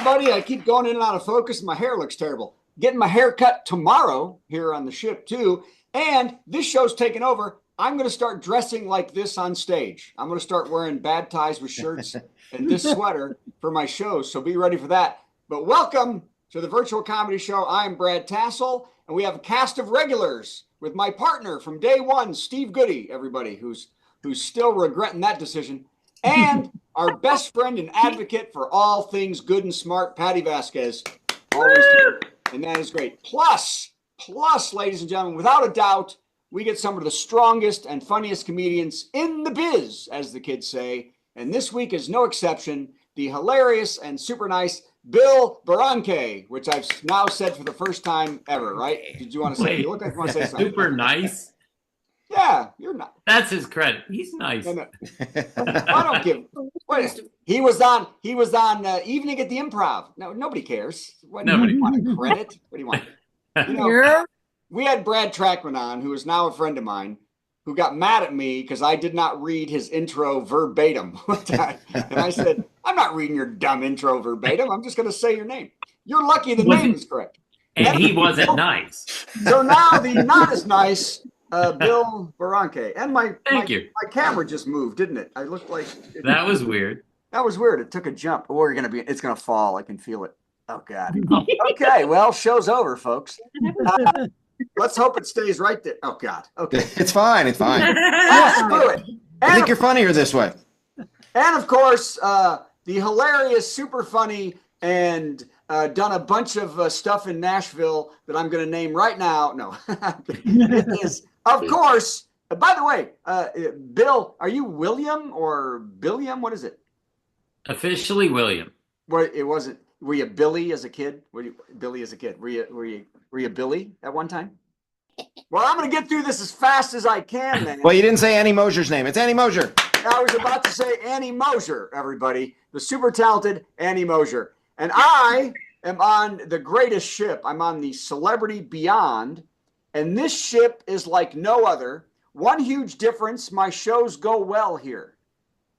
everybody. I keep going in and out of focus. My hair looks terrible. Getting my hair cut tomorrow here on the ship, too. And this show's taking over. I'm going to start dressing like this on stage. I'm going to start wearing bad ties with shirts and this sweater for my shows. So be ready for that. But welcome to the virtual comedy show. I'm Brad Tassell, and we have a cast of regulars with my partner from day one, Steve Goody, everybody, who's still regretting that decision. And our best friend and advocate for all things good and smart, Patty Vasquez, always here, and that is great. Plus, ladies and gentlemen, without a doubt, we get some of the strongest and funniest comedians in the biz, as the kids say, and this week is no exception. The hilarious and super nice Bill Barranque, which I've now said for the first time ever, right? Did you want to say? You look like you want to say something. Super nice. Yeah, you're not. That's his credit. He's nice. No. I don't give. Wait, he was on Evening at the Improv. No, nobody cares. What do you want credit? What do you want? You know, we had Brad Trackman on, who is now a friend of mine, who got mad at me because I did not read his intro verbatim one time. And I said, I'm not reading your dumb intro verbatim. I'm just going to say your name. You're lucky the name is correct. And he wasn't nice. So now the not as nice Bill Barranque. And my camera just moved, didn't it? I looked like that was weird. That was weird. It took a jump. Oh, it's gonna fall. I can feel it. Oh God. Okay, well, show's over, folks. Let's hope it stays right there. Oh God. Okay. It's fine. It's fine. Screw it. I think you're funnier this way. And of course, the hilarious, super funny, and done a bunch of stuff in Nashville that I'm going to name right now. No, it is, of course. By the way, Bill, are you William or Billiam? What is it? Officially William. Well, it wasn't. Were you Billy as a kid? Billy as a kid? Were you Billy at one time? Well, I'm going to get through this as fast as I can, man. Well, you didn't say Annie Mosier's name. It's Annie Mosier. I was about to say Annie Mosier, everybody. The super talented Annie Mosier. And I am on the greatest ship. I'm on the Celebrity Beyond. And this ship is like no other. One huge difference, my shows go well here.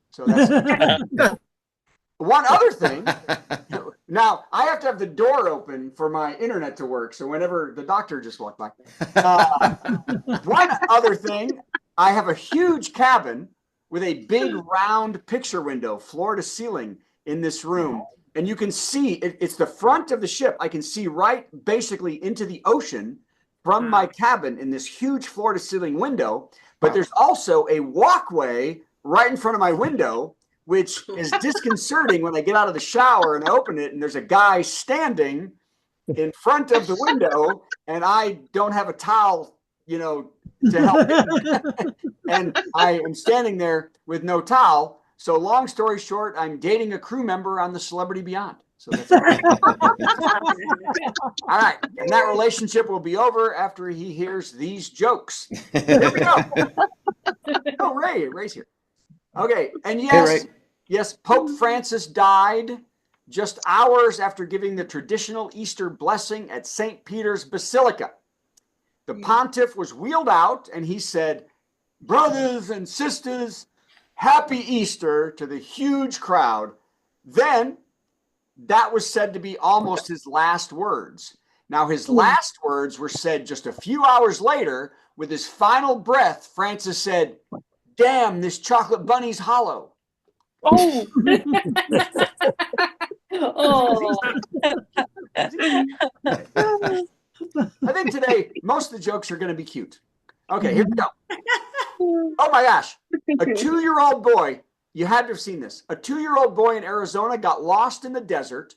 So that's one other thing. Now, I have to have the door open for my internet to work. So whenever the doctor just walked by. One other thing, I have a huge cabin with a big round picture window, floor to ceiling in this room. And you can see, it's the front of the ship. I can see right basically into the ocean from my cabin in this huge floor to ceiling window. But there's also a walkway right in front of my window, which is disconcerting when I get out of the shower and I open it and there's a guy standing in front of the window and I don't have a towel, to help me. And I am standing there with no towel. So long story short, I'm dating a crew member on the Celebrity Beyond. So that's all right. And that relationship will be over after he hears these jokes. Here we go. Oh, Ray's here. Okay. And yes, Pope Francis died just hours after giving the traditional Easter blessing at St. Peter's Basilica. The pontiff was wheeled out and he said, "Brothers and sisters, Happy Easter," to the huge crowd. Then that was said to be almost his last words. Now, his last words were said just a few hours later. With his final breath, Francis said, "Damn, this chocolate bunny's hollow." Oh. Oh. I think today, most of the jokes are going to be cute. Okay, here we go. Oh my gosh. A 2-year-old boy, you had to have seen this. A 2-year-old boy in Arizona got lost in the desert,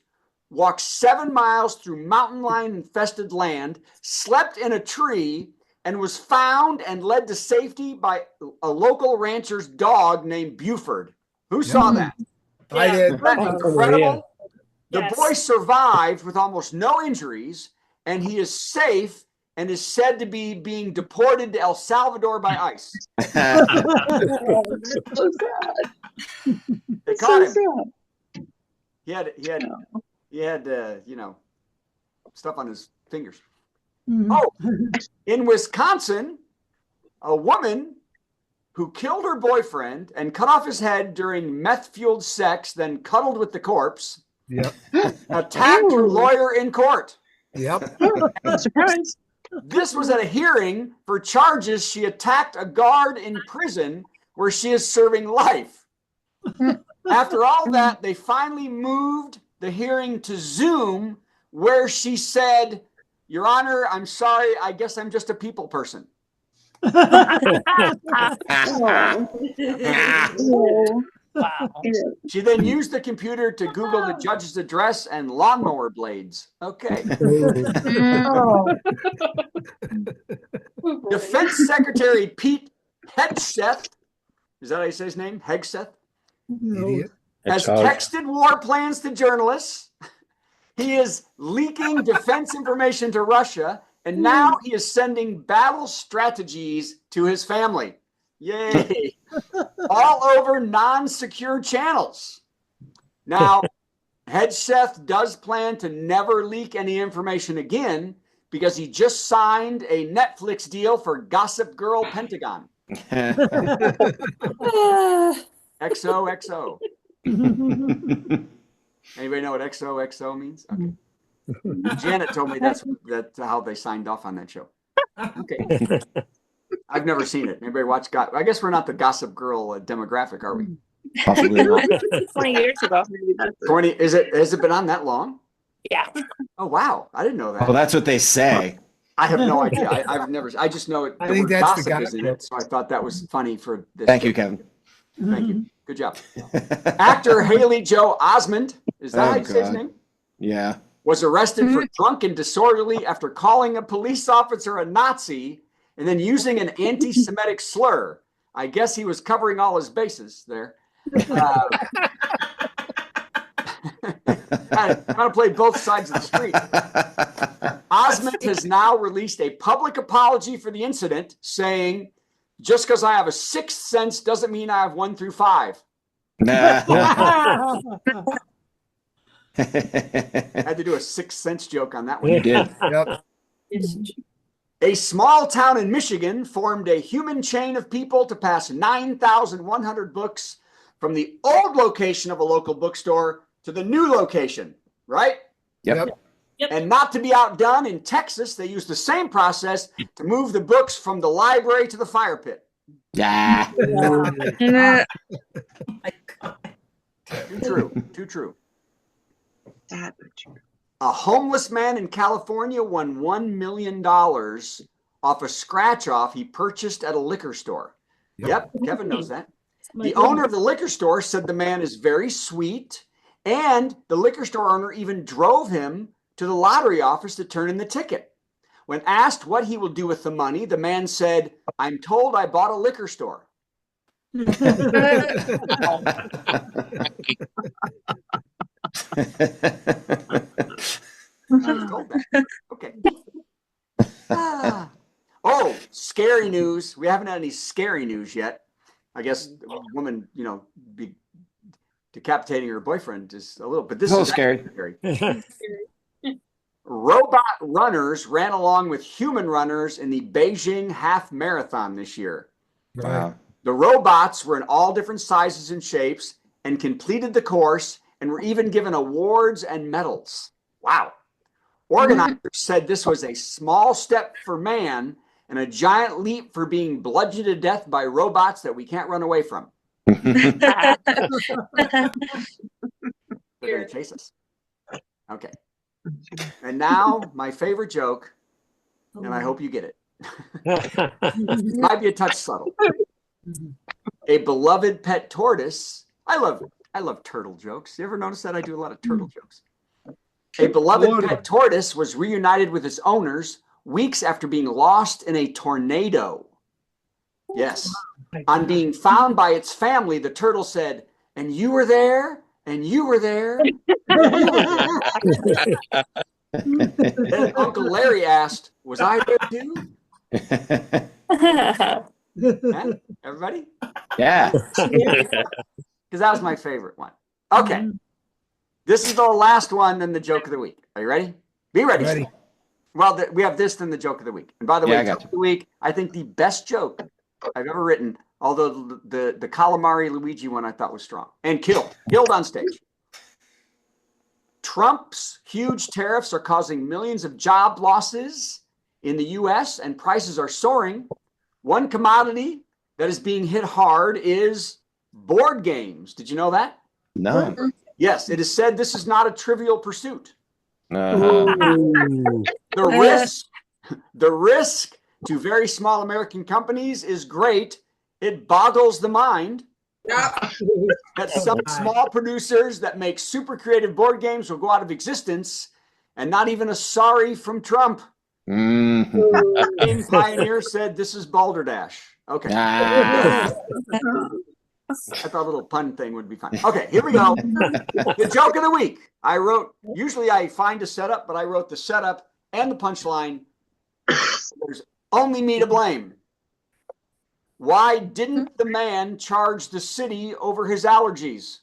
walked 7 miles through mountain lion infested land, slept in a tree, and was found and led to safety by a local rancher's dog named Buford. Who saw that? I did. That's incredible. Yes. The boy survived with almost no injuries, and he is safe and is said to be being deported to El Salvador by ICE. So They caught him. He had stuff on his fingers. Mm-hmm. Oh, in Wisconsin, a woman who killed her boyfriend and cut off his head during meth-fueled sex, then cuddled with the corpse, Yep. Attacked her lawyer in court. Yep. Surprise. This was at a hearing for charges she attacked a guard in prison where she is serving life. After all that, they finally moved the hearing to Zoom, where she said, "Your Honor, I'm sorry. I guess I'm just a people person." Wow. She then used the computer to Google the judge's address and lawnmower blades. Okay. Oh. Defense Secretary Pete Hegseth, is that how you say his name? Hegseth? Idiot. Has texted war plans to journalists. He is leaking defense information to Russia, and now he is sending battle strategies to his family. Yay. All over non-secure channels. Now, Hegseth does plan to never leak any information again because he just signed a Netflix deal for Gossip Girl Pentagon. XOXO. Anybody know what XOXO means? Okay. Janet told me that's how they signed off on that show. Okay. I've never seen it. Anybody watch? I guess we're not the Gossip Girl demographic, are we? Possibly not. 20 years ago. 20? Is it? Has it been on that long? Yeah. Oh wow! I didn't know that. Well, that's what they say. I have no idea. I've never. I just know it. I The think word that's the gossip is in gossip. it, so I thought that was funny for this. Thank you, Kevin. Thank you. Good job. Actor Haley Joe Osment, is that Oh, how you say his God. name? Yeah. Was arrested for drunk and disorderly after calling a police officer a Nazi and then using an anti-Semitic slur. I guess he was covering all his bases there. Kind of play both sides of the street. Osment has now released a public apology for the incident, saying, "Just because I have a sixth sense doesn't mean I have 1 through 5. Nah. Had to do a sixth sense joke on that one. You did. Yep. A small town in Michigan formed a human chain of people to pass 9,100 books from the old location of a local bookstore to the new location, right? Yep. And not to be outdone, in Texas, they used the same process to move the books from the library to the fire pit. Yeah. Too true. Too true. A homeless man in California won $1 million off a scratch-off he purchased at a liquor store. Yep, Kevin knows that. The owner of the liquor store said the man is very sweet, and the liquor store owner even drove him to the lottery office to turn in the ticket. When asked what he will do with the money, the man said, "I'm told I bought a liquor store." I was told that. Okay. Oh, scary news. We haven't had any scary news yet. I guess a woman, be decapitating her boyfriend is a little, but this It's a is little scary. scary. Robot runners ran along with human runners in the Beijing half marathon this year. Wow. The robots were in all different sizes and shapes and completed the course and were even given awards and medals. Wow. Organizers said this was a small step for man and a giant leap for being bludgeoned to death by robots that we can't run away from. They're going to chase us. Okay. And now my favorite joke, and I hope you get it. Might be a touch subtle. A beloved pet tortoise. I love turtle jokes. You ever notice that? I do a lot of turtle jokes. A beloved pet tortoise was reunited with its owners weeks after being lost in a tornado. Yes. On being found by its family, the turtle said, "And you were there, and you were there." Then Uncle Larry asked, "Was I there too?" Yeah? Everybody? Yeah. Because that was my favorite one. Okay. This is the last one, then the joke of the week. Are you ready? Be ready. Ready. Well, we have this, then the joke of the week. And by the Yeah, I way, got joke of the week, I think the best joke I've ever written, although the calamari Luigi one I thought was strong and killed on stage. Trump's huge tariffs are causing millions of job losses in the U.S. and prices are soaring. One commodity that is being hit hard is board games. Did you know that? No. Yes, it is said this is not a trivial pursuit. Uh-huh. Ooh. The risk to very small American companies is great. It boggles the mind that some small producers that make super creative board games will go out of existence, and not even a sorry from Trump. Mhm. Game Pioneer said this is balderdash. Okay. Ah. I thought a little pun thing would be fun. Okay, here we go. The joke of the week. Usually I find a setup, but I wrote the setup and the punchline. There's only me to blame. Why didn't the man charge the city over his allergies?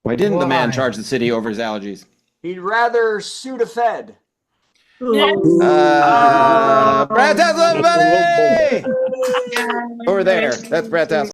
Why didn't the man Why? charge the city over his allergies? He'd rather suit a Fed. Brad Tassell, everybody! Over there. That's Brad Tassell.